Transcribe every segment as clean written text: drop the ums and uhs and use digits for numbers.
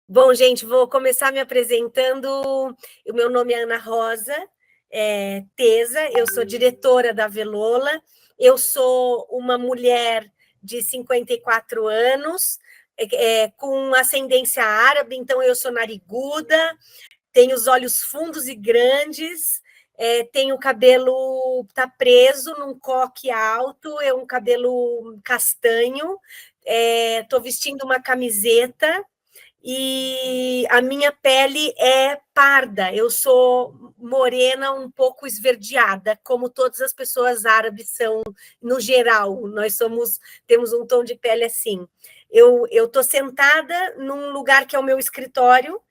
Bom, gente, vou começar me apresentando. O meu nome é Ana Rosa Tesa, eu sou diretora da Velola, eu sou uma mulher de 54 anos, com ascendência árabe, então eu sou nariguda, tenho os olhos fundos e grandes, tenho o cabelo tá preso num coque alto, é um cabelo castanho, estou vestindo uma camiseta e a minha pele é parda, eu sou morena, um pouco esverdeada, como todas as pessoas árabes são no geral, temos um tom de pele assim. Eu estou sentada num lugar que é o meu escritório,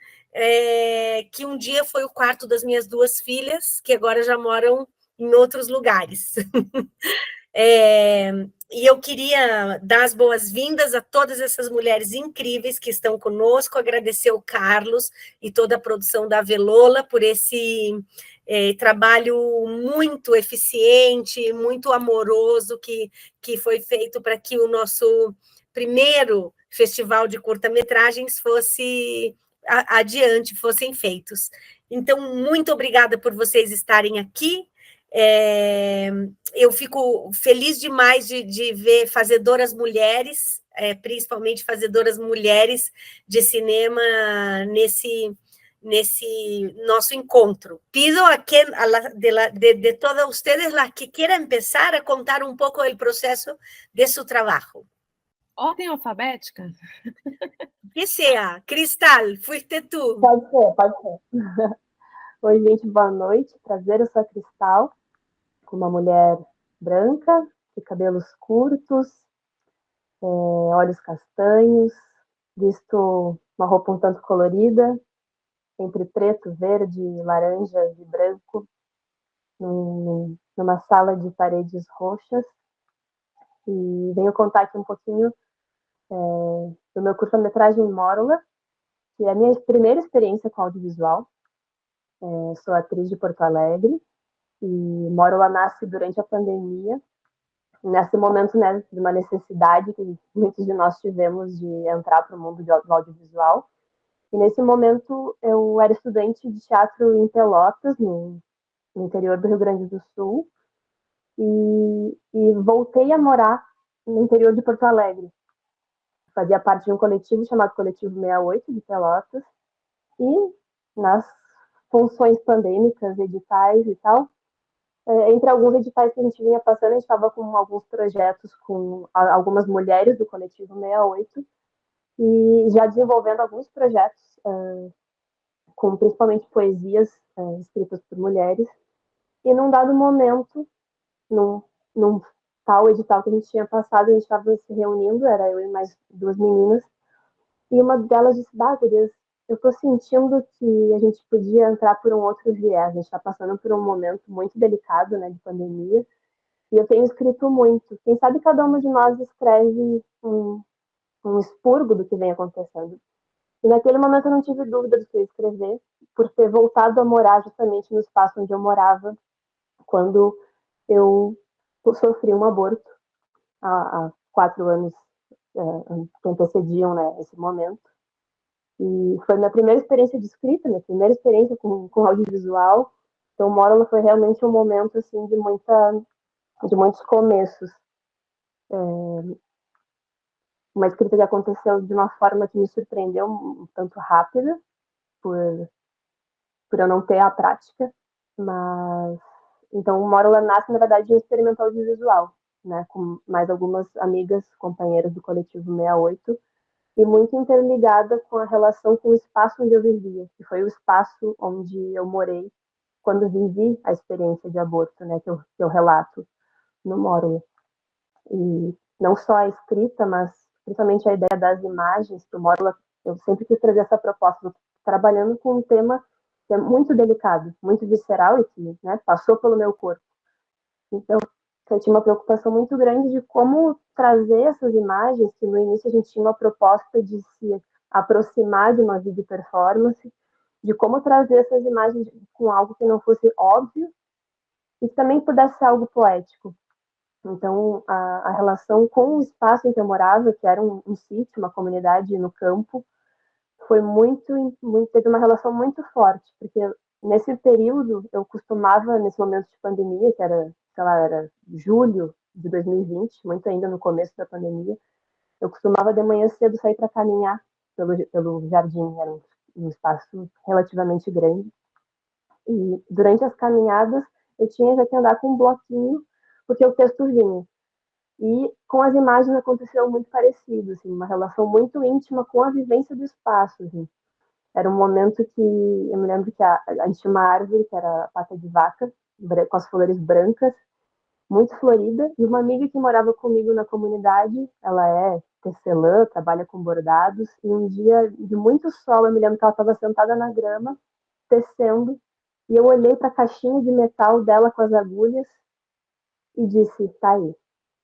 que um dia foi o quarto das minhas duas filhas, que agora já moram em outros lugares. E eu queria dar as boas-vindas a todas essas mulheres incríveis que estão conosco, agradecer o Carlos e toda a produção da Velola por esse trabalho muito eficiente, muito amoroso que foi feito para que o nosso primeiro festival de curta-metragens fosse adiante, fossem feitos. Então, muito obrigada por vocês estarem aqui. Eu fico feliz demais de ver fazedoras mulheres, principalmente fazedoras mulheres de cinema nesse nosso encontro. Pido de todas ustedes las que quieran empezar a contar un poco el proceso de su trabajo. Ordem alfabética? Que sea. Cristal, fuiste tú. Pode ser. Oi, gente, boa noite. Prazer, eu sou a Cristal, uma mulher branca, de cabelos curtos, olhos castanhos, visto uma roupa um tanto colorida, entre preto, verde, laranja e branco, numa sala de paredes roxas. E venho contar aqui um pouquinho do meu curta-metragem Mórula, que é a minha primeira experiência com audiovisual. Sou atriz de Porto Alegre e Mórula nasce durante a pandemia, nesse momento, né, de uma necessidade que muitos de nós tivemos de entrar para o mundo do audiovisual. E nesse momento eu era estudante de teatro em Pelotas, no interior do Rio Grande do Sul, e voltei a morar no interior de Porto Alegre. Fazia parte de um coletivo chamado Coletivo 68 de Pelotas, e nas funções pandêmicas, editais e tal, entre alguns editais que a gente vinha passando, a gente estava com alguns projetos com algumas mulheres do Coletivo 68 e já desenvolvendo alguns projetos com principalmente poesias escritas por mulheres. E num dado momento, num tal edital que a gente tinha passado, a gente estava se reunindo, era eu e mais duas meninas, e uma delas disse: Gurias, eu estou sentindo que a gente podia entrar por um outro viés, a gente está passando por um momento muito delicado, né, de pandemia, e eu tenho escrito muito. Quem sabe cada uma de nós escreve um expurgo do que vem acontecendo. E naquele momento eu não tive dúvida do que eu ia escrever, por ter voltado a morar justamente no espaço onde eu morava, quando eu sofri um aborto, há 4 anos que antecediam, né, esse momento. E foi minha primeira experiência de escrita, minha primeira experiência com audiovisual. Então, Mórula foi realmente um momento assim de muitos começos. Uma escrita que aconteceu de uma forma que me surpreendeu um tanto rápida, por eu não ter a prática, mas então o Mórula nasce, na verdade, de um experimento audiovisual, né, com mais algumas amigas, companheiras do Coletivo 68, e muito interligada com a relação com o espaço onde eu vivia, que foi o espaço onde eu morei quando vivi a experiência de aborto, né, que eu relato no Mórula. E não só a escrita, mas principalmente a ideia das imagens, que o Mórula, eu sempre quis trazer essa proposta, trabalhando com um tema que é muito delicado, muito visceral e que, né, passou pelo meu corpo. Então, eu tinha uma preocupação muito grande de como trazer essas imagens, que no início a gente tinha uma proposta de se aproximar de uma video performance, de como trazer essas imagens com algo que não fosse óbvio e que também pudesse ser algo poético. Então, a relação com o espaço em que eu morava, que era um sítio, uma comunidade no campo, foi teve uma relação muito forte, porque nesse período eu costumava, nesse momento de pandemia, que era, sei lá, era julho de 2020, muito ainda no começo da pandemia, eu costumava de manhã cedo sair para caminhar pelo jardim, era um espaço relativamente grande. E durante as caminhadas eu tinha já que andar com um bloquinho, porque o texto vinha. E com as imagens aconteceu muito parecido, assim, uma relação muito íntima com a vivência do espaço. Assim. Era um momento que eu me lembro que a gente tinha uma árvore que era a pata de vaca, com as flores brancas, muito florida, e uma amiga que morava comigo na comunidade, ela é tecelã, trabalha com bordados, e um dia de muito sol, eu me lembro que ela estava sentada na grama, tecendo, e eu olhei para a caixinha de metal dela com as agulhas e disse, tá aí.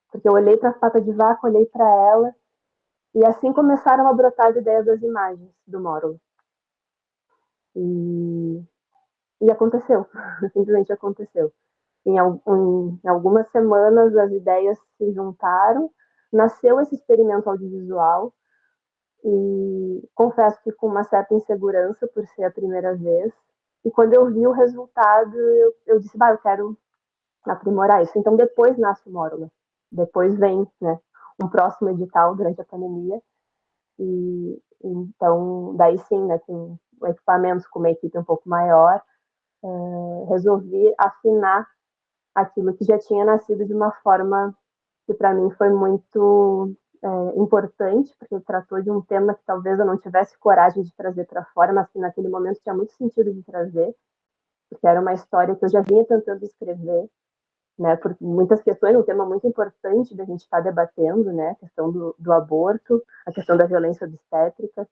Porque eu olhei para a pata de vaca, olhei para ela, e assim começaram a brotar as ideias das imagens do módulo. E aconteceu, simplesmente aconteceu. Em algumas semanas as ideias se juntaram, nasceu esse experimento audiovisual, e confesso que com uma certa insegurança por ser a primeira vez, e quando eu vi o resultado, eu disse, eu quero aprimorar isso. Então depois nasce o Módulo, depois vem, né, um próximo edital durante a pandemia, e então daí sim, né, com equipamentos, com uma equipe um pouco maior, resolvi afinar aquilo que já tinha nascido de uma forma que para mim foi muito importante, porque tratou de um tema que talvez eu não tivesse coragem de trazer para fora, mas que naquele momento tinha muito sentido de trazer, porque era uma história que eu já vinha tentando escrever, né, por muitas questões, um tema muito importante da gente estar debatendo, né, a questão do aborto, a questão da violência obstétrica,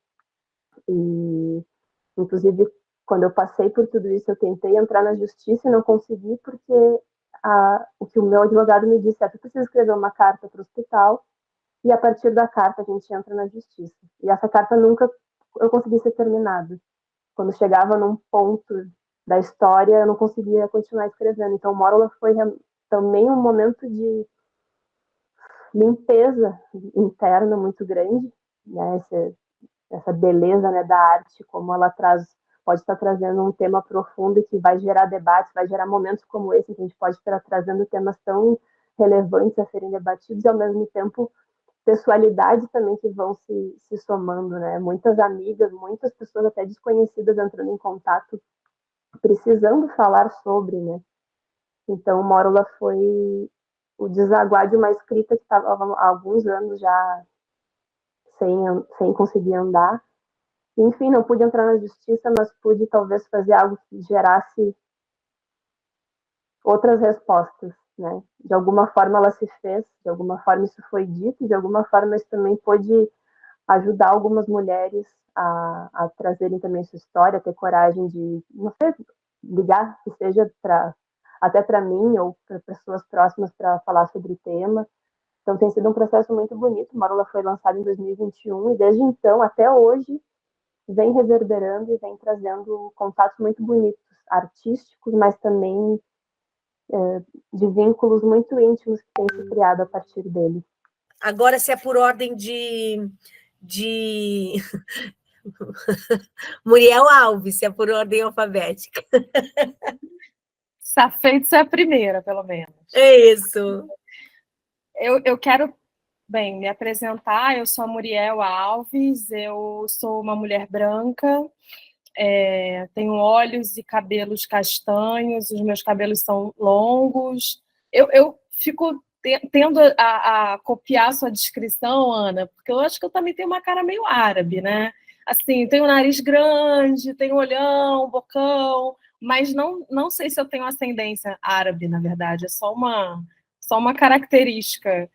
e inclusive quando eu passei por tudo isso, eu tentei entrar na justiça e não consegui, porque o que o meu advogado me disse é que eu preciso escrever uma carta para o hospital e a partir da carta a gente entra na justiça. E essa carta nunca eu consegui ser terminada. Quando chegava num ponto da história, eu não conseguia continuar escrevendo. Então, Mórola foi também um momento de limpeza interna muito grande, né? Essa beleza, né, da arte, como ela pode estar trazendo um tema profundo e que vai gerar debates, vai gerar momentos como esse, que a gente pode estar trazendo temas tão relevantes a serem debatidos e, ao mesmo tempo, pessoalidades também que vão se somando, né? Muitas amigas, muitas pessoas até desconhecidas entrando em contato, precisando falar sobre, né? Então, Mórula foi o desaguar de uma escrita que estava há alguns anos já sem conseguir andar. Enfim, não pude entrar na justiça, mas pude talvez fazer algo que gerasse outras respostas, né? De alguma forma ela se fez, de alguma forma isso foi dito, de alguma forma isso também pôde ajudar algumas mulheres a trazerem também sua história, a ter coragem de, não sei, ligar, que seja até para mim ou para pessoas próximas para falar sobre o tema. Então tem sido um processo muito bonito. Marola foi lançada em 2021 e desde então até hoje vem reverberando e vem trazendo contatos muito bonitos, artísticos, mas também de vínculos muito íntimos que têm se criado a partir dele. Agora, se é por ordem Muriel Alves, se é por ordem alfabética. Safeito é a primeira, pelo menos. É isso. Eu quero, bem, me apresentar. Eu sou a Muriel Alves, eu sou uma mulher branca, tenho olhos e cabelos castanhos, os meus cabelos são longos. Eu fico tendo a copiar a sua descrição, Ana, porque eu acho que eu também tenho uma cara meio árabe, né? Assim, tenho um nariz grande, tenho um olhão, um bocão, mas não sei se eu tenho ascendência árabe, na verdade, é só uma característica.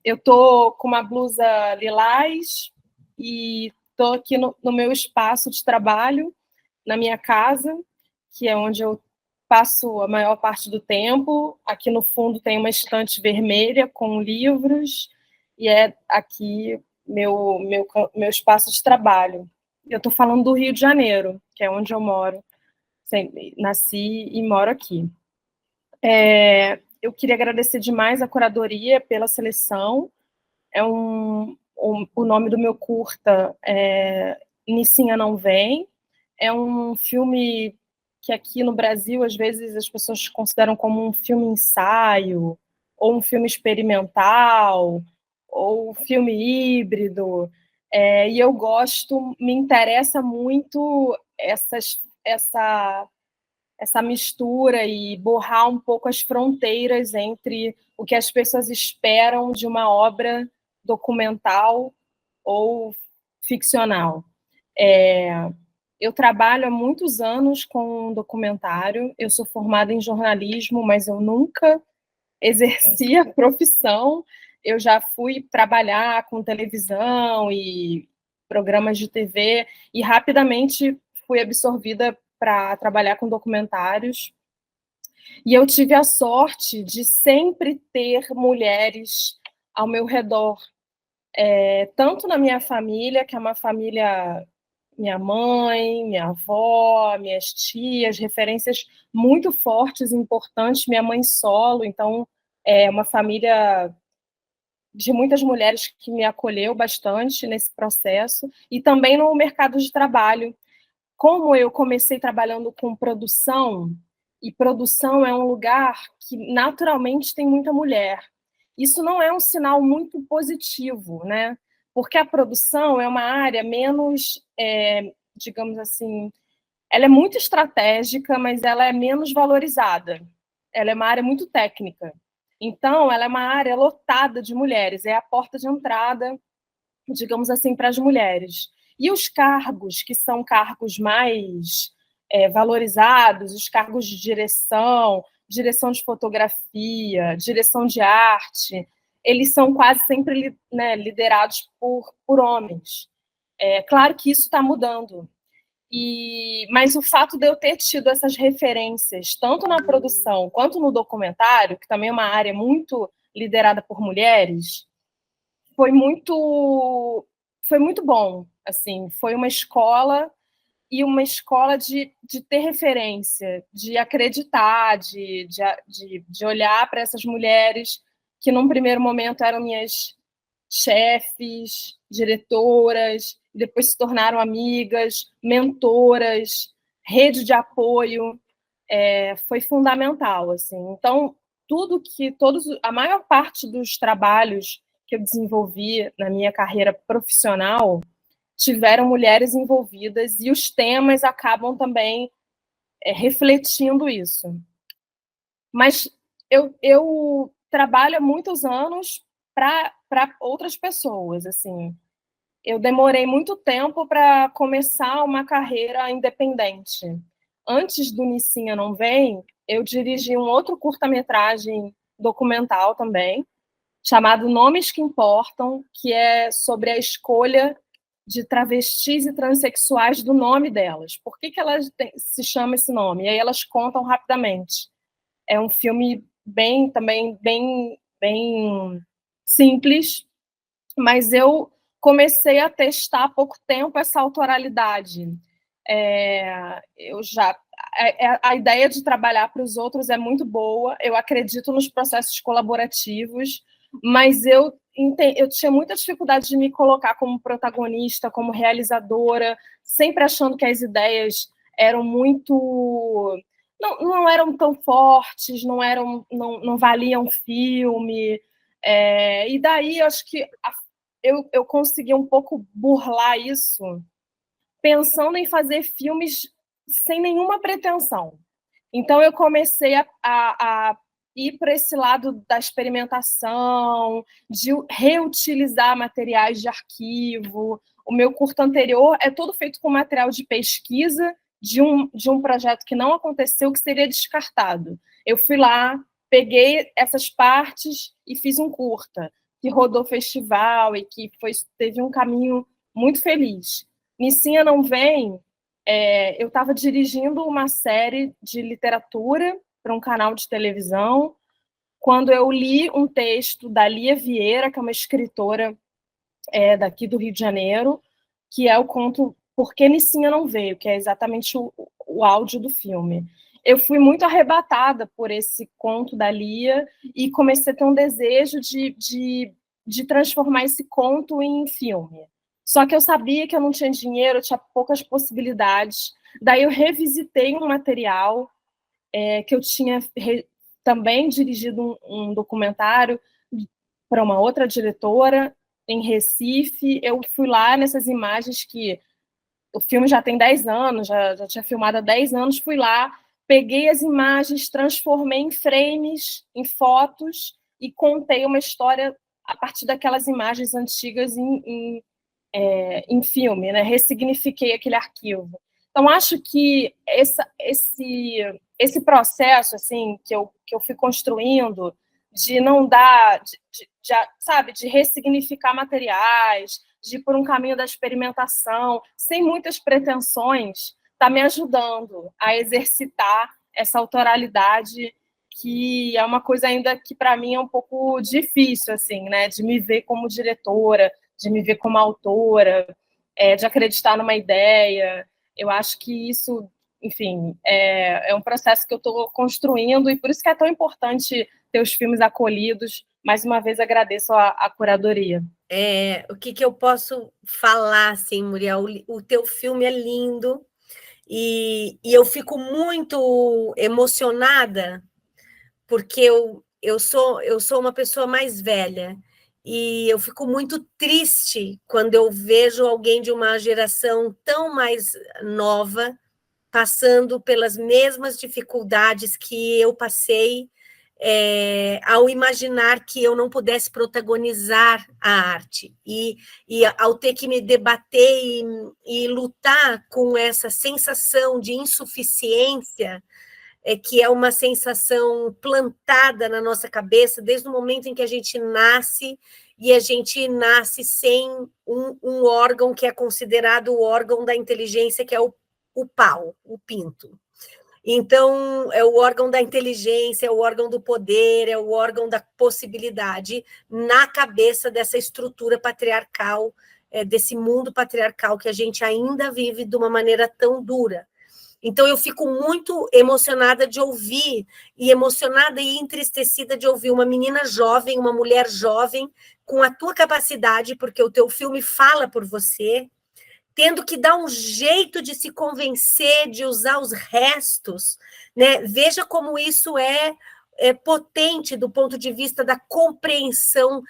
Eu tô com uma blusa lilás e estou aqui no meu espaço de trabalho, na minha casa, que é onde eu passo a maior parte do tempo. Aqui no fundo tem uma estante vermelha com livros, e é aqui meu espaço de trabalho. Eu estou falando do Rio de Janeiro, que é onde eu moro. Nasci e moro aqui. Eu queria agradecer demais a curadoria pela seleção. É um O nome do meu curta é Nicinha Não Vem. É um filme que aqui no Brasil, às vezes, as pessoas consideram como um filme ensaio, ou um filme experimental, ou um filme híbrido. E eu gosto, me interessa muito essa mistura e borrar um pouco as fronteiras entre o que as pessoas esperam de uma obra documental ou ficcional. Eu trabalho há muitos anos com documentário, eu sou formada em jornalismo, mas eu nunca exerci a profissão. Eu já fui trabalhar com televisão e programas de TV e rapidamente fui absorvida para trabalhar com documentários. E eu tive a sorte de sempre ter mulheres ao meu redor, tanto na minha família, que é uma família, minha mãe, minha avó, minhas tias, referências muito fortes e importantes, minha mãe solo, então é uma família de muitas mulheres que me acolheu bastante nesse processo, e também no mercado de trabalho. Como eu comecei trabalhando com produção, e produção é um lugar que naturalmente tem muita mulher. Isso não é um sinal muito positivo, né? Porque a produção é uma área menos, digamos assim, ela é muito estratégica, mas ela é menos valorizada. Ela é uma área muito técnica. Então, ela é uma área lotada de mulheres, é a porta de entrada, digamos assim, para as mulheres. E os cargos, que são cargos mais valorizados, os cargos de direção, direção de fotografia, direção de arte, eles são quase sempre, né, liderados por homens. Claro que isso está mudando. Mas o fato de eu ter tido essas referências, tanto na produção quanto no documentário, que também é uma área muito liderada por mulheres, foi muito bom. Assim, foi uma escola, e uma escola de ter referência, de acreditar, de olhar para essas mulheres que, num primeiro momento, eram minhas chefes, diretoras, depois se tornaram amigas, mentoras, rede de apoio. Foi fundamental, assim. Então, a maior parte dos trabalhos que eu desenvolvi na minha carreira profissional tiveram mulheres envolvidas, e os temas acabam também refletindo isso. Mas eu trabalho há muitos anos para outras pessoas, assim. Eu demorei muito tempo para começar uma carreira independente. Antes do Nicinha Não Vem, eu dirigi um outro curta-metragem documental também, chamado Nomes que Importam, que é sobre a escolha de travestis e transexuais do nome delas. Por que elas se chamam esse nome? E aí elas contam rapidamente. É um filme bem simples, mas eu comecei a testar há pouco tempo essa autoralidade. A ideia de trabalhar para os outros é muito boa, eu acredito nos processos colaborativos, mas eu tinha muita dificuldade de me colocar como protagonista, como realizadora, sempre achando que as ideias eram muito... Não eram tão fortes, não valiam filme. E daí, acho que eu consegui um pouco burlar isso, pensando em fazer filmes sem nenhuma pretensão. Então, eu comecei a ir para esse lado da experimentação, de reutilizar materiais de arquivo. O meu curto anterior é todo feito com material de pesquisa de um projeto que não aconteceu, que seria descartado. Eu fui lá, peguei essas partes e fiz um curta, que rodou festival e que teve um caminho muito feliz. Nicinha Não Vem, eu estava dirigindo uma série de literatura para um canal de televisão, quando eu li um texto da Lia Vieira, que é uma escritora daqui do Rio de Janeiro, que é o conto Por que Nicinha Não Veio, que é exatamente o áudio do filme. Eu fui muito arrebatada por esse conto da Lia e comecei a ter um desejo de de transformar esse conto em filme. Só que eu sabia que eu não tinha dinheiro, eu tinha poucas possibilidades. Daí eu revisitei um material que eu tinha também dirigido um documentário para uma outra diretora em Recife. Eu fui lá nessas imagens que o filme já tem 10 anos, já tinha filmado há 10 anos, fui lá, peguei as imagens, transformei em frames, em fotos, e contei uma história a partir daquelas imagens antigas em filme, né? Ressignifiquei aquele arquivo. Então, acho que esse processo assim que eu fui construindo de não dar, sabe, de ressignificar materiais, de ir por um caminho da experimentação, sem muitas pretensões, está me ajudando a exercitar essa autoralidade, que é uma coisa ainda que para mim é um pouco difícil, assim, né, de me ver como diretora, de me ver como autora, de acreditar numa ideia. Eu acho que isso, enfim, é um processo que eu estou construindo, e por isso que é tão importante ter os filmes acolhidos. Mais uma vez, agradeço a curadoria. O que eu posso falar, assim, Muriel? O teu filme é lindo, e eu fico muito emocionada, porque eu sou uma pessoa mais velha, e eu fico muito triste quando eu vejo alguém de uma geração tão mais nova passando pelas mesmas dificuldades que eu passei, ao imaginar que eu não pudesse protagonizar a arte, e ao ter que me debater e lutar com essa sensação de insuficiência, que é uma sensação plantada na nossa cabeça desde o momento em que a gente nasce, e a gente nasce sem um órgão que é considerado o órgão da inteligência, que é o pau, o pinto. Então, é o órgão da inteligência, é o órgão do poder, é o órgão da possibilidade na cabeça dessa estrutura patriarcal, desse mundo patriarcal que a gente ainda vive de uma maneira tão dura. Então, eu fico muito emocionada de ouvir, e emocionada e entristecida de ouvir uma menina jovem, uma mulher jovem, com a tua capacidade, porque o teu filme fala por você, tendo que dar um jeito de se convencer, de usar os restos, né? Veja como isso é potente do ponto de vista da compreensão,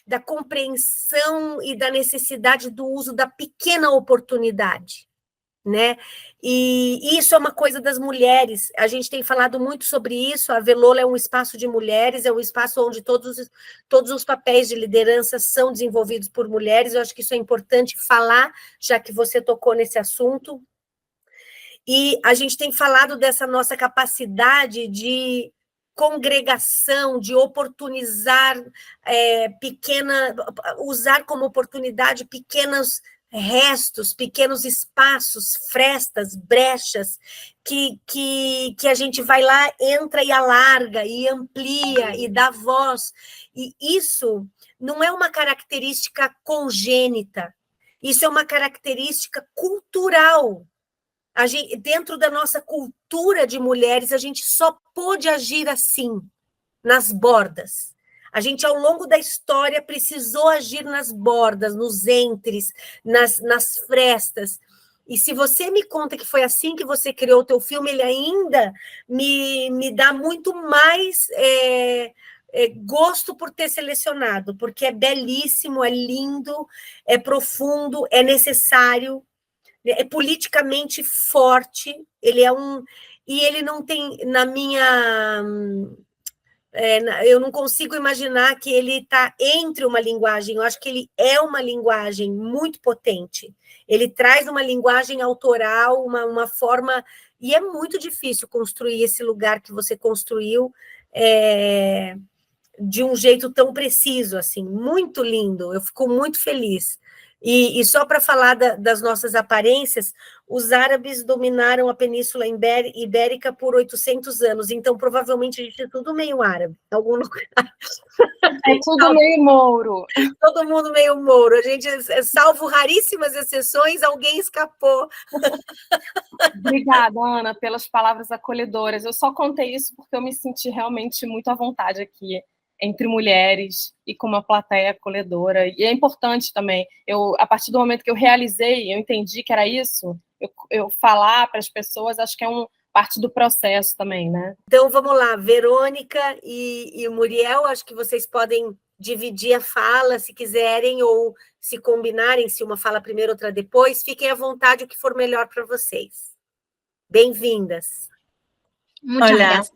da compreensão e da necessidade do uso da pequena oportunidade, né? E isso é uma coisa das mulheres. A gente tem falado muito sobre isso. A Velola é um espaço de mulheres, é um espaço onde todos os papéis de liderança são desenvolvidos por mulheres. Eu acho que isso é importante falar, já que você tocou nesse assunto. E a gente tem falado dessa nossa capacidade de congregação, de oportunizar usar como oportunidade pequenos restos, pequenos espaços, frestas, brechas, que a gente vai lá, entra e alarga, e amplia, e dá voz. E isso não é uma característica congênita, isso é uma característica cultural. Dentro da nossa cultura de mulheres, a gente só pôde agir assim, nas bordas. A gente, ao longo da história, precisou agir nas bordas, nos entres, nas frestas. E se você me conta que foi assim que você criou o teu filme, ele ainda me dá muito mais gosto por ter selecionado, porque é belíssimo, é lindo, é profundo, é necessário, é politicamente forte, e ele não tem, na minha... eu não consigo imaginar que ele está entre uma linguagem, eu acho que ele é uma linguagem muito potente, ele traz uma linguagem autoral, uma forma, e é muito difícil construir esse lugar que você construiu de um jeito tão preciso, assim, muito lindo, eu fico muito feliz. E só para falar das nossas aparências, os árabes dominaram a Península Ibérica por 800 anos, então provavelmente a gente é tudo meio árabe, em algum lugar. É tudo meio mouro. Todo mundo meio mouro. A gente, salvo raríssimas exceções, alguém escapou. Obrigada, Ana, pelas palavras acolhedoras. Eu só contei isso porque eu me senti realmente muito à vontade aqui entre mulheres e com uma plateia acolhedora. E é importante também, a partir do momento que eu realizei, eu entendi que era isso, eu falar para as pessoas, acho que é parte do processo também, né? Então, vamos lá, Verônica e Muriel, acho que vocês podem dividir a fala, se quiserem, ou se combinarem, se uma fala primeiro, outra depois, fiquem à vontade, o que for melhor para vocês. Bem-vindas. Muchas Hola. gracias.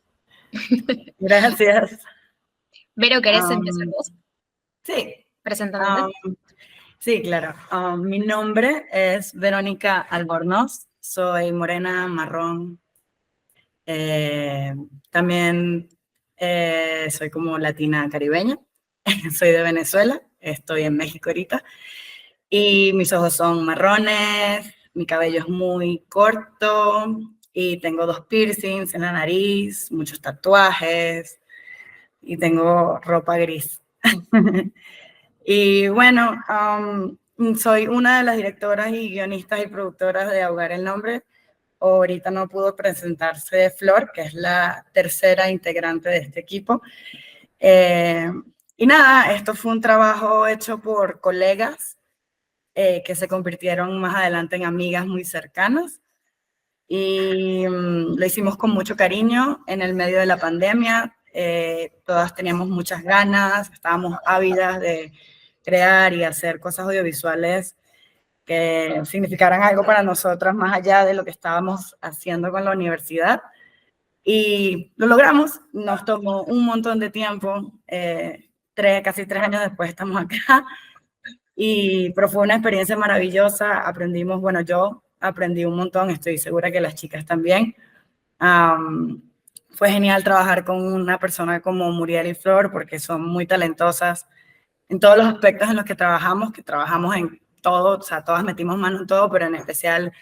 Gracias. Vero, ¿querés empezar vos? Sí. Presentándote. Sí, claro. Mi nombre es Verónica Albornoz, soy morena marrón. También soy como latina caribeña, soy de Venezuela, estoy en México ahorita, y mis ojos son marrones, mi cabello es muy corto, y tengo 2 piercings en la nariz, muchos tatuajes, y tengo ropa gris. Y bueno, soy una de las directoras y guionistas y productoras de Ahogar el Nombre. Ahorita no pudo presentarse Flor, que es la tercera integrante de este equipo. Y nada, esto fue un trabajo hecho por colegas que se convirtieron más adelante en amigas muy cercanas. Y lo hicimos con mucho cariño en el medio de la pandemia. Todas teníamos muchas ganas, estábamos ávidas de crear y hacer cosas audiovisuales que significaran algo para nosotras más allá de lo que estábamos haciendo con la universidad. Y lo logramos, nos tomó un montón de tiempo, casi 3 años después estamos acá, pero fue una experiencia maravillosa, aprendimos, bueno, yo aprendí un montón, estoy segura que las chicas también. Fue genial trabajar con una persona como Muriel y Flor, porque son muy talentosas en todos los aspectos en los que trabajamos en todo, o sea, todas metimos mano en todo, pero en especial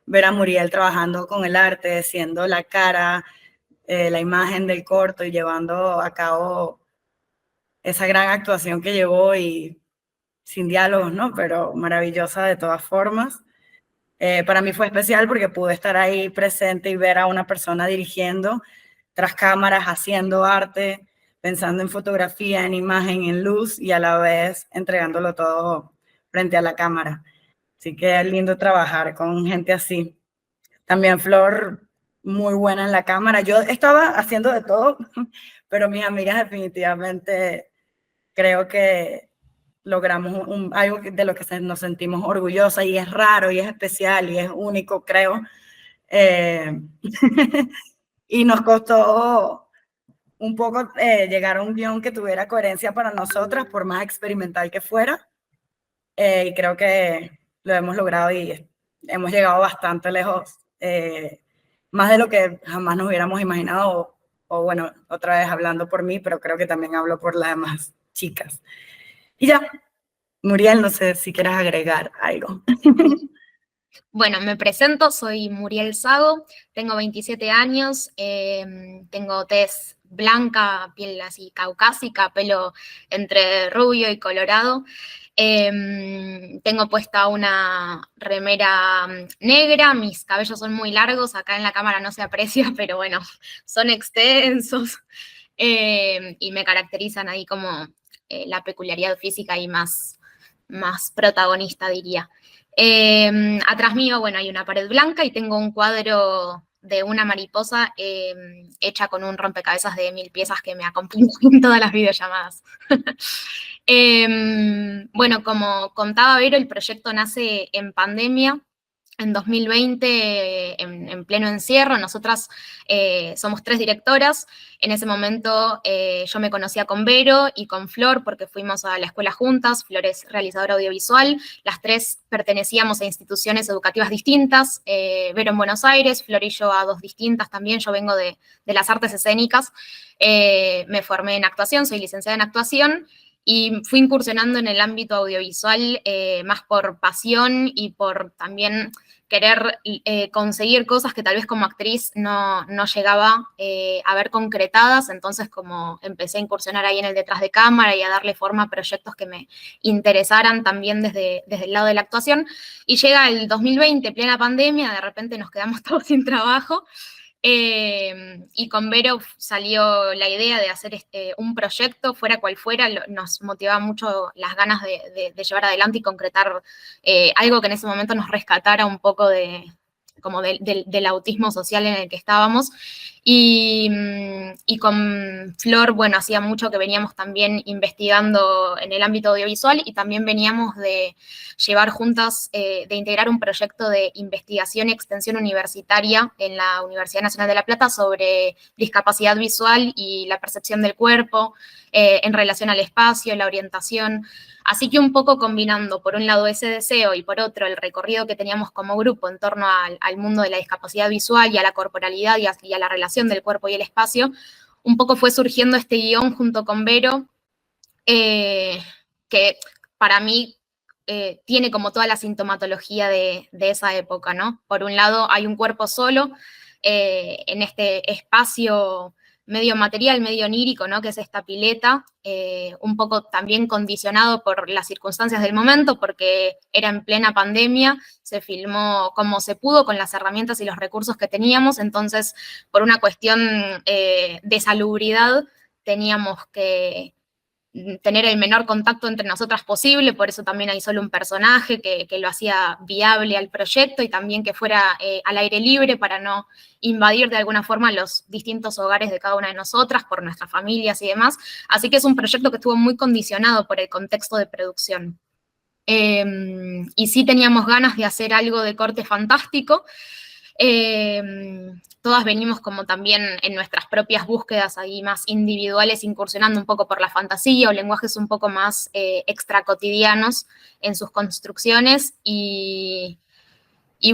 ver a Muriel trabajando con el arte, siendo la cara, la imagen del corto y llevando a cabo esa gran actuación que llevó y sin diálogos, ¿no? Pero maravillosa de todas formas. Para mí fue especial porque pude estar ahí presente y ver a una persona dirigiendo tras cámaras, haciendo arte, pensando en fotografía, en imagen, en luz y a la vez entregándolo todo frente a la cámara. Así que es lindo trabajar con gente así. También Flor, muy buena en la cámara. Yo estaba haciendo de todo, pero mis amigas definitivamente creo que logramos algo de lo que nos sentimos orgullosas y es raro y es especial y es único, creo. Y nos costó un poco llegar a un guión que tuviera coherencia para nosotras, por más experimental que fuera. Y creo que lo hemos logrado y hemos llegado bastante lejos, más de lo que jamás nos hubiéramos imaginado, o bueno, otra vez hablando por mí, pero creo que también hablo por las demás chicas. Y ya, Muriel, no sé si quieres agregar algo. Bueno, me presento, soy Muriel Sago, tengo 27 años, tengo tez blanca, piel así caucásica, pelo entre rubio y colorado. Tengo puesta una remera negra, mis cabellos son muy largos, acá en la cámara no se aprecia, pero bueno, son extensos y me caracterizan ahí como la peculiaridad física y más protagonista, diría. Atrás mío, bueno, hay una pared blanca y tengo un cuadro de una mariposa hecha con un rompecabezas de 1000 piezas que me acompaña en todas las videollamadas. Bueno, como contaba Vero, el proyecto nace en pandemia. En 2020, en pleno encierro, nosotras somos 3 directoras. En ese momento yo me conocía con Vero y con Flor porque fuimos a la escuela juntas. Flor es realizadora audiovisual. Las 3 pertenecíamos a instituciones educativas distintas. Vero en Buenos Aires, Flor y yo a 2 distintas también. Yo vengo de las artes escénicas. Me formé en actuación, soy licenciada en actuación. Y fui incursionando en el ámbito audiovisual más por pasión y por también querer conseguir cosas que tal vez como actriz no llegaba a ver concretadas. Entonces, como empecé a incursionar ahí en el detrás de cámara y a darle forma a proyectos que me interesaran también desde el lado de la actuación. Y llega el 2020, plena pandemia, de repente nos quedamos todos sin trabajo. Y con Vero salió la idea de hacer un proyecto, fuera cual fuera, nos motivaba mucho las ganas de llevar adelante y concretar algo que en ese momento nos rescatara un poco del autismo social en el que estábamos. Y con Flor, bueno, hacía mucho que veníamos también investigando en el ámbito audiovisual y también veníamos de llevar juntas, de integrar un proyecto de investigación y extensión universitaria en la Universidad Nacional de La Plata sobre discapacidad visual y la percepción del cuerpo en relación al espacio, la orientación. Así que un poco combinando, por un lado, ese deseo y por otro, el recorrido que teníamos como grupo en torno al mundo de la discapacidad visual y a la corporalidad y a la relación del cuerpo y el espacio, un poco fue surgiendo este guión junto con Vero, que para mí tiene como toda la sintomatología de esa época, ¿no? Por un lado, hay un cuerpo solo en este espacio medio material, medio onírico, ¿no? Que es esta pileta, un poco también condicionado por las circunstancias del momento, porque era en plena pandemia, se filmó como se pudo con las herramientas y los recursos que teníamos, entonces por una cuestión de salubridad teníamos que tener el menor contacto entre nosotras posible, por eso también hay solo un personaje que lo hacía viable al proyecto y también que fuera al aire libre para no invadir de alguna forma los distintos hogares de cada una de nosotras, por nuestras familias y demás. Así que es un proyecto que estuvo muy condicionado por el contexto de producción. Y sí teníamos ganas de hacer algo de corte fantástico. Todas venimos como también en nuestras propias búsquedas ahí más individuales, incursionando un poco por la fantasía o lenguajes un poco más extracotidianos en sus construcciones y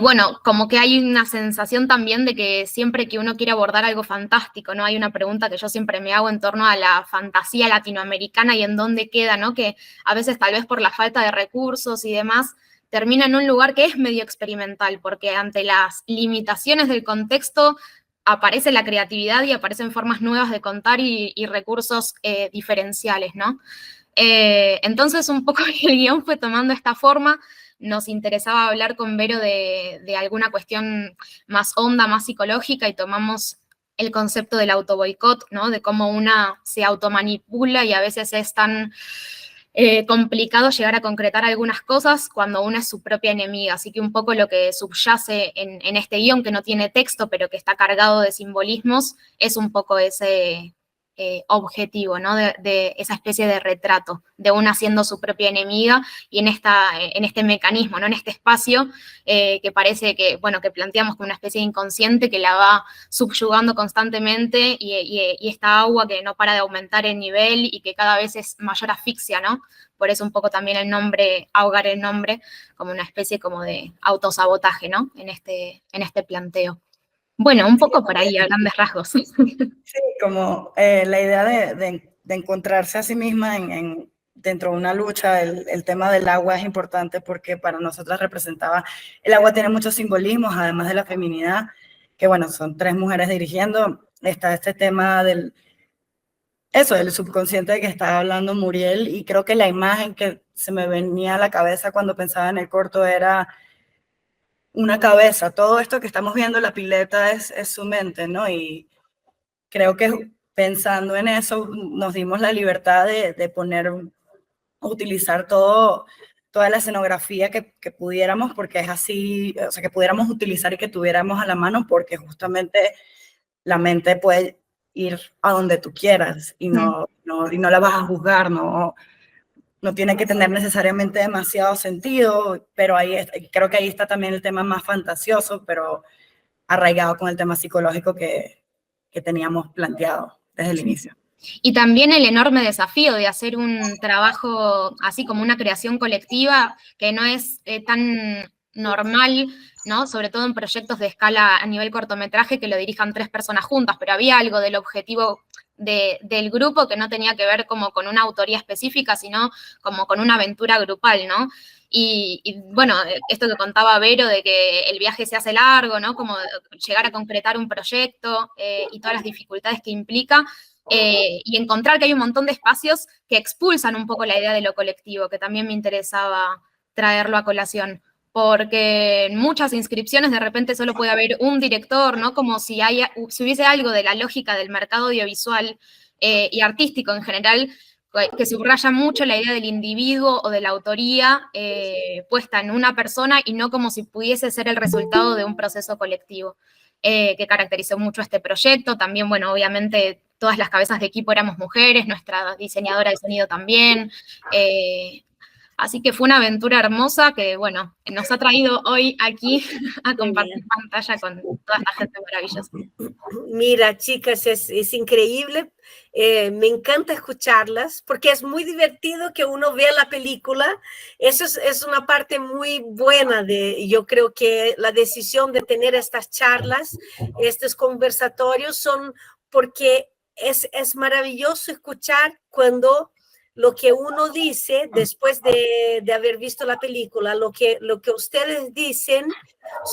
bueno, como que hay una sensación también de que siempre que uno quiere abordar algo fantástico, ¿no? Hay una pregunta que yo siempre me hago en torno a la fantasía latinoamericana y en dónde queda, ¿no? Que a veces tal vez por la falta de recursos y demás termina en un lugar que es medio experimental, porque ante las limitaciones del contexto aparece la creatividad y aparecen formas nuevas de contar y recursos diferenciales, ¿no? Entonces un poco el guión fue tomando esta forma. Nos interesaba hablar con Vero de alguna cuestión más honda, más psicológica, y tomamos el concepto del autoboicot, ¿no? De cómo una se automanipula y a veces es tan complicado llegar a concretar algunas cosas cuando una es su propia enemiga. Así que un poco lo que subyace en este guión, que no tiene texto, pero que está cargado de simbolismos, es un poco ese objetivo, ¿no? De esa especie de retrato, de una siendo su propia enemiga y en este mecanismo, ¿no? En este espacio que parece que, bueno, que planteamos como una especie de inconsciente que la va subyugando constantemente y esta agua que no para de aumentar el nivel y que cada vez es mayor asfixia, ¿no? Por eso un poco también el nombre, ahogar el nombre, como una especie como de autosabotaje, ¿no? En este planteo. Bueno, un poco por ahí, a grandes rasgos. Sí, como la idea de encontrarse a sí misma dentro de una lucha, el tema del agua es importante porque para nosotras representaba, el agua tiene muchos simbolismos, además de la feminidad, que bueno, son 3 mujeres dirigiendo, está este tema del subconsciente de que estaba hablando Muriel, y creo que la imagen que se me venía a la cabeza cuando pensaba en el corto era una cabeza. Todo esto que estamos viendo, la pileta, es su mente, ¿no? Y creo que pensando en eso, nos dimos la libertad de utilizar toda la escenografía que pudiéramos, porque es así, o sea, que pudiéramos utilizar y que tuviéramos a la mano, porque justamente la mente puede ir a donde tú quieras y no la vas a juzgar, no tiene que tener necesariamente demasiado sentido, pero creo que ahí está también el tema más fantasioso, pero arraigado con el tema psicológico que teníamos planteado desde el inicio. Y también el enorme desafío de hacer un trabajo así como una creación colectiva que no es tan normal, ¿no? Sobre todo en proyectos de escala a nivel cortometraje que lo dirijan 3 personas juntas, pero había algo del objetivo del grupo que no tenía que ver como con una autoría específica, sino como con una aventura grupal, ¿no? Y bueno, esto que contaba Vero de que el viaje se hace largo, ¿no? Como llegar a concretar un proyecto y todas las dificultades que implica, y encontrar que hay un montón de espacios que expulsan un poco la idea de lo colectivo, que también me interesaba traerlo a colación. porque en muchas inscripciones de repente solo puede haber un director, ¿no? Como si hubiese algo de la lógica del mercado audiovisual y artístico en general, que subraya mucho la idea del individuo o de la autoría puesta en una persona y no como si pudiese ser el resultado de un proceso colectivo, que caracterizó mucho este proyecto. También, bueno, obviamente todas las cabezas de equipo éramos mujeres, nuestra diseñadora de sonido también, así que fue una aventura hermosa que, bueno, nos ha traído hoy aquí a compartir pantalla con toda esta gente maravillosa. Mira, chicas, es increíble. Me encanta escucharlas porque es muy divertido que uno vea la película. Eso es una parte muy buena yo creo que la decisión de tener estas charlas, estos conversatorios, son porque es maravilloso escuchar cuando lo que uno dice después de haber visto la película, lo que ustedes dicen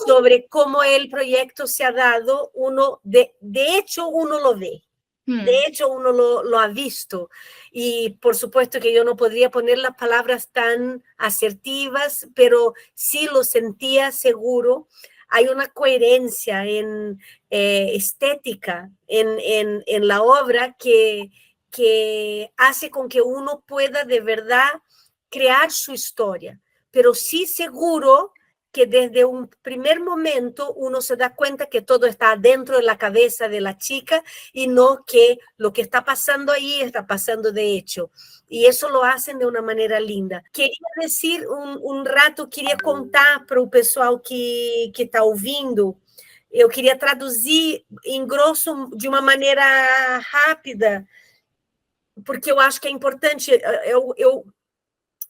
sobre cómo el proyecto se ha dado, uno de hecho uno lo ve. De hecho, uno lo ha visto. Y por supuesto que yo no podría poner las palabras tan asertivas, pero sí lo sentía seguro. Hay una coherencia en estética en la obra que hace con que uno pueda de verdad crear su historia. Pero sí seguro que desde un primer momento uno se da cuenta que todo está dentro de la cabeza de la chica y no que lo que está pasando ahí está pasando de hecho. Y eso lo hacen de una manera linda. Queria decir rato, queria contar para o pessoal que está ouvindo. Eu queria traduzir em grosso de uma maneira rápida, porque eu acho que é importante.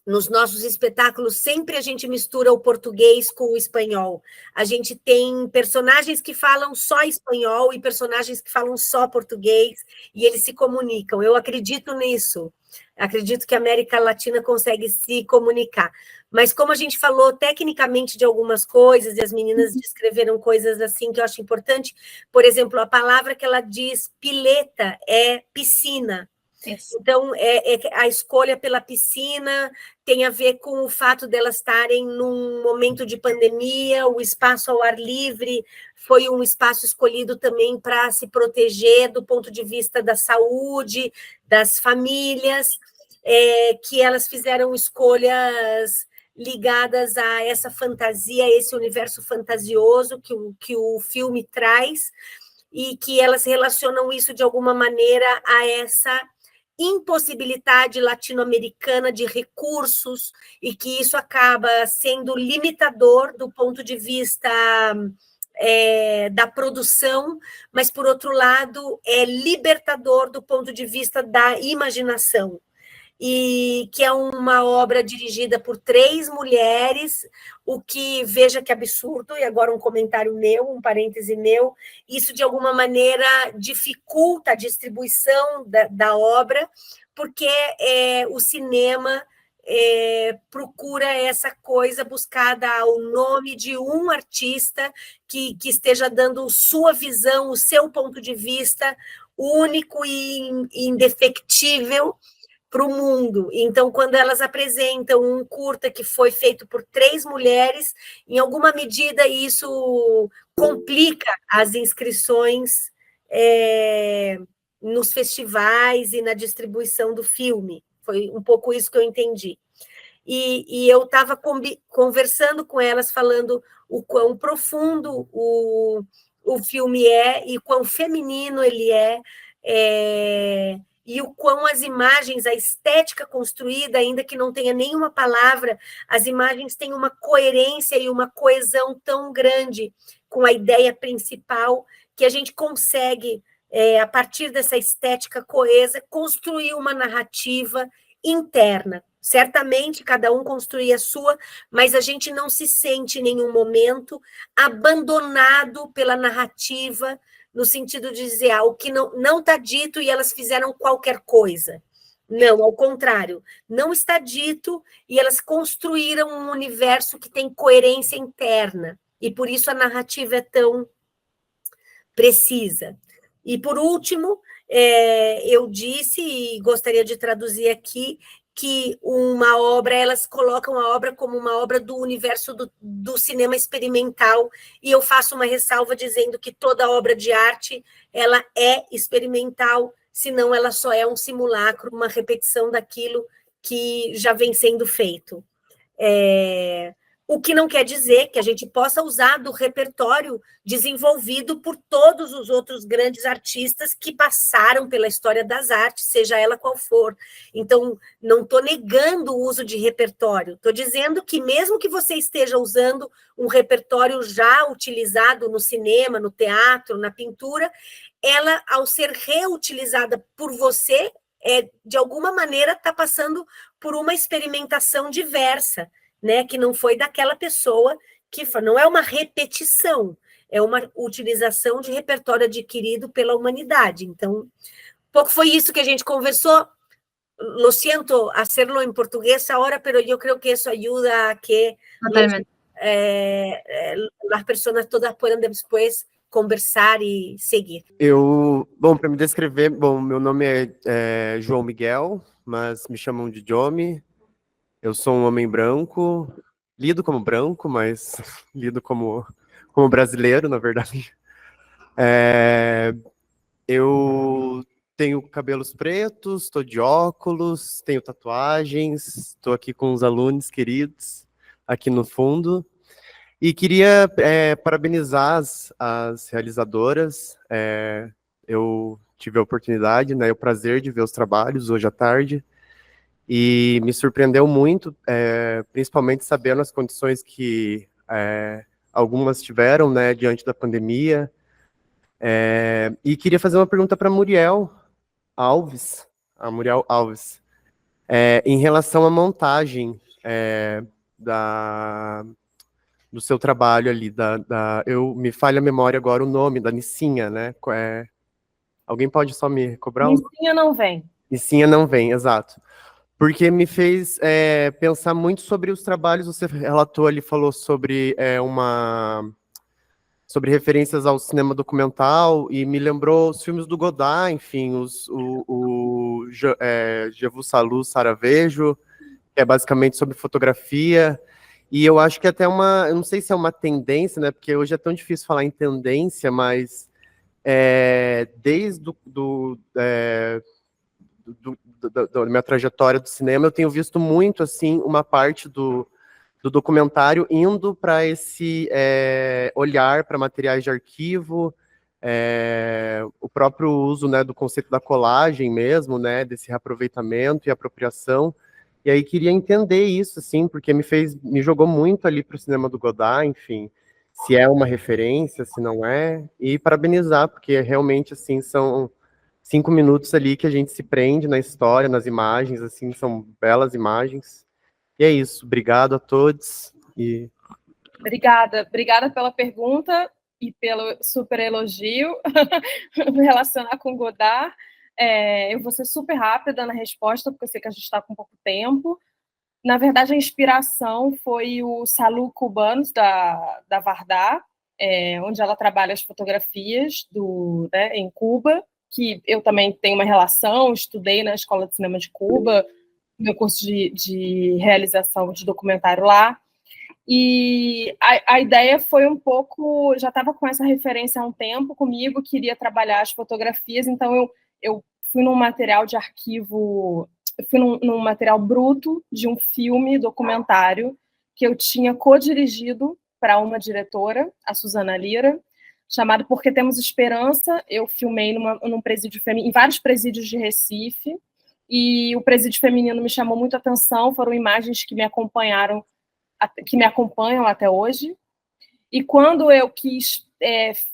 Nos nossos espetáculos, sempre a gente mistura o português com o espanhol. A gente tem personagens que falam só espanhol e personagens que falam só português, e eles se comunicam. Eu acredito nisso. Acredito que a América Latina consegue se comunicar. Mas como a gente falou tecnicamente de algumas coisas, e as meninas descreveram coisas assim que eu acho importante, por exemplo, a palavra que ela diz, pileta, é piscina. Isso. Então, a escolha pela piscina tem a ver com o fato delas estarem num momento de pandemia, o espaço ao ar livre foi um espaço escolhido também para se proteger do ponto de vista da saúde, das famílias, que elas fizeram escolhas ligadas a essa fantasia, a esse universo fantasioso que o filme traz, e que elas relacionam isso de alguma maneira a essa impossibilidade latino-americana de recursos e que isso acaba sendo limitador do ponto de vista da produção, mas, por outro lado, é libertador do ponto de vista da imaginação. E que é uma obra dirigida por 3 mulheres, o que, veja que absurdo, e agora um comentário meu, um parêntese meu, isso de alguma maneira dificulta a distribuição da obra, porque o cinema procura essa coisa buscada ao nome de um artista que esteja dando sua visão, o seu ponto de vista único e indefectível para o mundo. Então, quando elas apresentam um curta que foi feito por 3 mulheres, em alguma medida isso complica as inscrições nos festivais e na distribuição do filme. Foi um pouco isso que eu entendi. E eu estava conversando com elas, falando o quão profundo o filme é e quão feminino ele e o quão as imagens, a estética construída, ainda que não tenha nenhuma palavra, as imagens têm uma coerência e uma coesão tão grande com a ideia principal que a gente consegue, a partir dessa estética coesa, construir uma narrativa interna. Certamente, cada um construir a sua, mas a gente não se sente em nenhum momento abandonado pela narrativa, no sentido de dizer, o que não está dito e elas fizeram qualquer coisa. Não, ao contrário, não está dito e elas construíram um universo que tem coerência interna, e por isso a narrativa é tão precisa. E, por último, eu disse, e gostaria de traduzir aqui, que uma obra, elas colocam a obra como uma obra do universo do cinema experimental, e eu faço uma ressalva dizendo que toda obra de arte, ela é experimental, senão ela só é um simulacro, uma repetição daquilo que já vem sendo feito. O que não quer dizer que a gente possa usar do repertório desenvolvido por todos os outros grandes artistas que passaram pela história das artes, seja ela qual for. Então, não estou negando o uso de repertório, estou dizendo que mesmo que você esteja usando um repertório já utilizado no cinema, no teatro, na pintura, ela, ao ser reutilizada por você, de alguma maneira está passando por uma experimentação diversa, né, que não foi daquela pessoa, que não é uma repetição, é uma utilização de repertório adquirido pela humanidade. Então, um pouco foi isso que a gente conversou. Lo siento hacerlo en portugués ahora, pero yo creo que eso ayuda a que las personas todas puedan después conversar e seguir. Bom, para me descrever, meu nome é João Miguel, mas me chamam de Jomi. Eu sou um homem branco, lido como branco, mas lido como brasileiro, na verdade. Eu tenho cabelos pretos, estou de óculos, tenho tatuagens, estou aqui com os alunos queridos, aqui no fundo. E queria parabenizar as realizadoras. Eu tive a oportunidade, né, o prazer de ver os trabalhos hoje à tarde. E me surpreendeu muito, principalmente sabendo as condições que algumas tiveram, né, diante da pandemia. E queria fazer uma pergunta para a Muriel Alves, em relação à montagem do seu trabalho ali, me falha a memória agora o nome, da Nissinha, né? Alguém pode só me cobrar? Nissinha não vem. Nissinha não vem, exato. Porque me fez pensar muito sobre os trabalhos, você relatou ali, falou sobre sobre referências ao cinema documental, e me lembrou os filmes do Godard, enfim, Je vous salue, Saravejo, que é basicamente sobre fotografia, e eu acho que até eu não sei se é uma tendência, né, porque hoje é tão difícil falar em tendência, mas desde da minha trajetória do cinema, eu tenho visto muito, assim, uma parte do documentário indo para esse olhar para materiais de arquivo, o próprio uso, né, do conceito da colagem mesmo, né, desse reaproveitamento e apropriação. E aí queria entender isso, assim, porque me jogou muito ali para o cinema do Godard, enfim, se é uma referência, se não é, e parabenizar, porque realmente, assim, são 5 minutos ali que a gente se prende na história, nas imagens, assim, são belas imagens. E é isso, obrigado a todos. Obrigada pela pergunta e pelo super elogio relacionar com Godard. Eu vou ser super rápida na resposta, porque eu sei que a gente está com pouco tempo. Na verdade, a inspiração foi o Salou Cubanos, da Vardar, onde ela trabalha as fotografias em Cuba, que eu também tenho uma relação, estudei na Escola de Cinema de Cuba, meu curso de realização de documentário lá, e a ideia foi um pouco, já estava com essa referência há um tempo comigo, queria trabalhar as fotografias, então eu fui num material de arquivo, eu fui num material bruto de um filme documentário que eu tinha co-dirigido para uma diretora, a Suzana Lira, chamado Porque Temos Esperança. Eu filmei num presídio feminino, em vários presídios de Recife, e o presídio feminino me chamou muito a atenção, foram imagens que me acompanham até hoje. E quando eu quis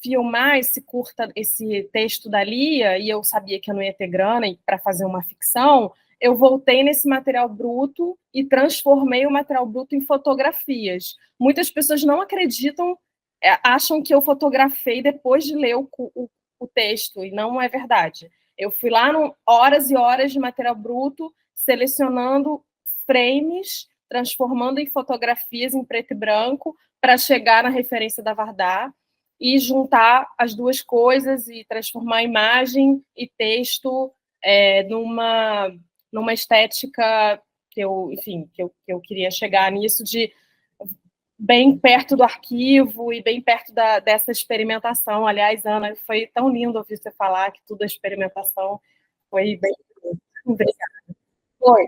filmar esse texto da Lia, e eu sabia que eu não ia ter grana para fazer uma ficção, eu voltei nesse material bruto e transformei o material bruto em fotografias. Muitas pessoas não acreditam, acham que eu fotografei depois de ler o texto, e não é verdade. Eu fui lá, horas e horas de material bruto, selecionando frames, transformando em fotografias em preto e branco, para chegar na referência da Vardar e juntar as duas coisas e transformar imagem e texto numa estética enfim, que eu queria chegar nisso de bem perto do arquivo e bem perto dessa experimentação. Aliás, Ana, foi tão lindo ouvir você falar que tudo é experimentação. Foi bem... Obrigada. Foi.